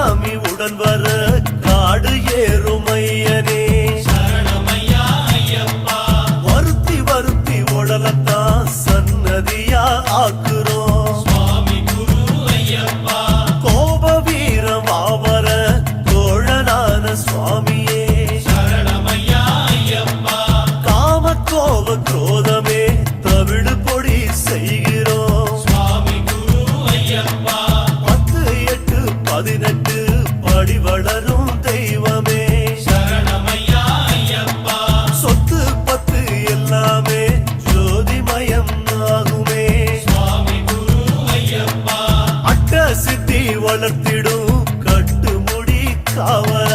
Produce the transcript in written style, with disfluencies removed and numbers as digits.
சாமி உடன் வர காடு ஏறும் ஐயனே சரணமையா ஐயப்பா. வருத்தி வருத்தி உடலத்தான் சன்னதியா ஆக்குறோம் சுவாமி குரு ஐயப்பா. கோப வீரம் ஆவர தோழனான சுவாமியே சரணமையா ஐயப்பா. காம கோப குரோதமே தவிடு பொடி செய்கிறோம் சுவாமி குரு ஐயப்பா. 10, 8, 18 படி வளரும் தெய்வமே சரணமையா ஐயப்பா. சொத்து பத்து எல்லாமே ஜோதிமயம் ஆகுமே சுவாமி குரு ஐயப்பா. அட்ட சித்தி வளர்த்திடும் கட்டுமுடி காவல்